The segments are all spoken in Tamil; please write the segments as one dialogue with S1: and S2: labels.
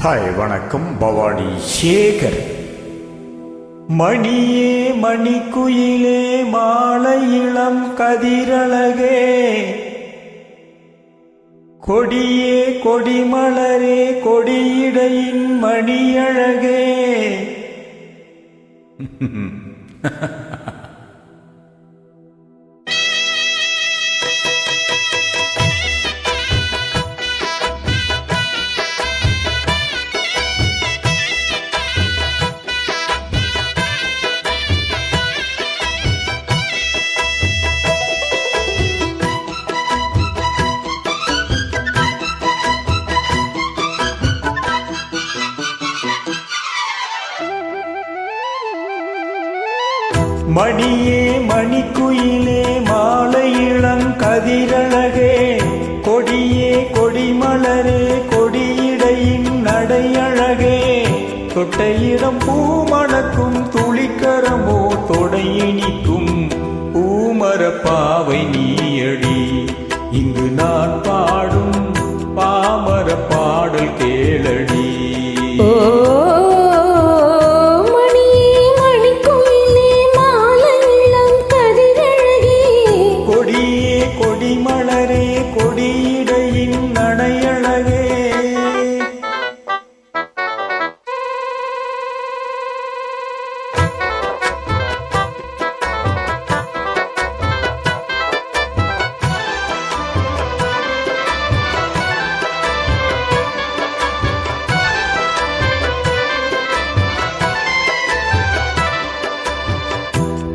S1: ஹாய் வணக்கம், பவானி சேகர். மணியே மணிக்குயிலே மாலை இளம் கதிரழகே, கொடியே கொடிமலரே கொடியிடையின் மணியழகே. மணியே மணிக்குயிலே மாலை இளம் கதிரழகே, கொடியே கொடிமலரே கொடியிடையின் நடையழகே. தொட்டையிடம் பூமணக்கும் துளிக்கரமோ தொடையினிக்கும் பூமரப்பாவை நீயடி. இங்கு நான் பாடும் பாமர பாடல் கேளடி. கொடிமலரே கொடியிடையின் நடையழகே.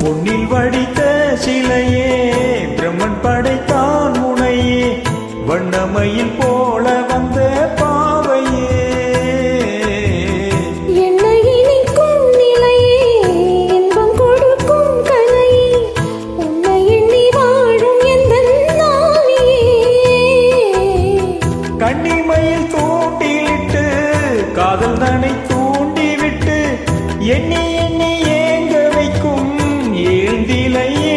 S1: பொன்னில் வடித்த சிலையே, பிரம்மன் படைத்தான் முனையே, வண்ணமயில் போல வந்த பாவையே.
S2: என்னை இனிக்கும் நிலையே, இன்பம் கொடுக்கும் கலையே, உன்னை எண்ணி வாழும் எந்தன் நாவியே.
S1: கன்னிமயில் தூண்டிலிட்டு காதல் தனை தூண்டிவிட்டு எண்ணி எண்ணி ஏங்க வைக்கும் ஏந்திலையே.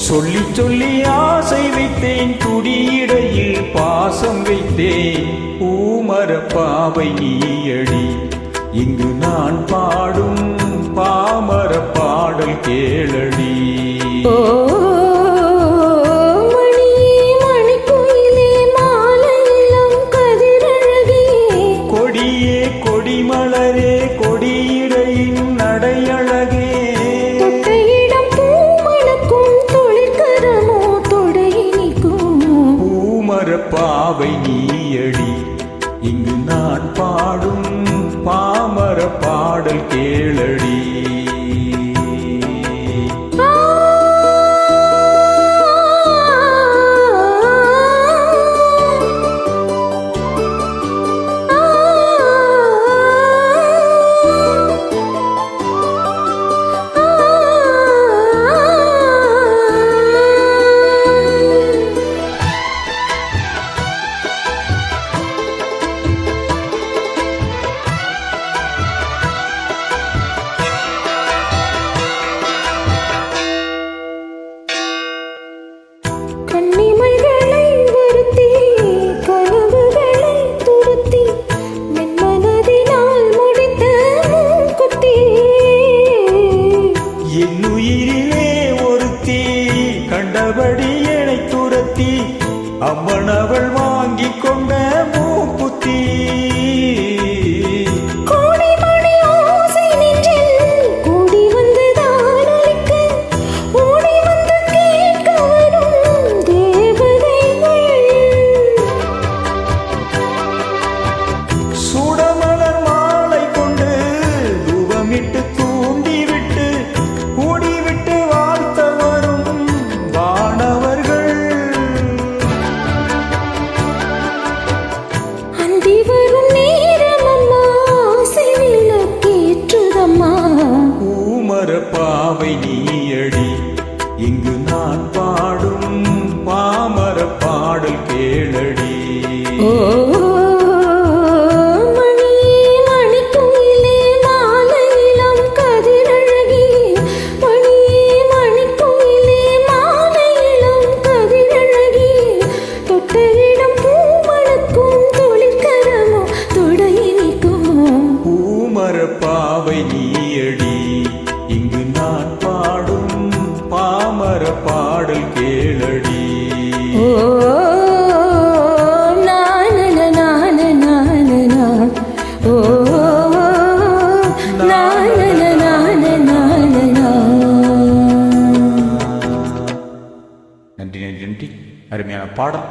S1: சொல்லி சொல்லி ஆசை வைத்தேன், குடியிடையில் பாசம் வைத்தேன், பூமரப்பாவை நீயடி. இங்கு நான் பாடும் பாமர பாடல் கேளடி. கொடியே கொடிமலரே கொடியிடையின் நடையழகே. பூமரப்பாவை நீயடி. இங்கு நான் பாடும் பாமர பாடல் கேளடி.
S2: கன்னிமைகளை வருத்தி கனவுகளை துருத்தி என் மனதினால் முடித்த குத்தி.
S1: என்னுயிரிலே ஒருத்தி கண்டபடி என்னை துரத்தி, அம்மன் அவள் வாங்கி கொண்ட மூக்குத்தி. தூண்டிவிட்டு கூடிவிட்டு வாழ்த்த வரும் வானவர்கள்.
S2: அந்தி வரும் நேரம் அம்மா சிவில கேற்றுதம்மா.
S1: பூமரப்பாவை நீயடி. இங்கு நான் பாடும் பாமர பாடல் கேளடி.
S2: மணியே மணிக்குயிலே மாலை இளம் கதிரழகே.
S1: நீயடி இங்கு நான் பாடும் பாமர பாடல் கேளடி.
S2: ஓ நான நான நான நான ஓ நான நான நான
S1: நன்றி நன்றி நன்றி. அருமையான பாடம்.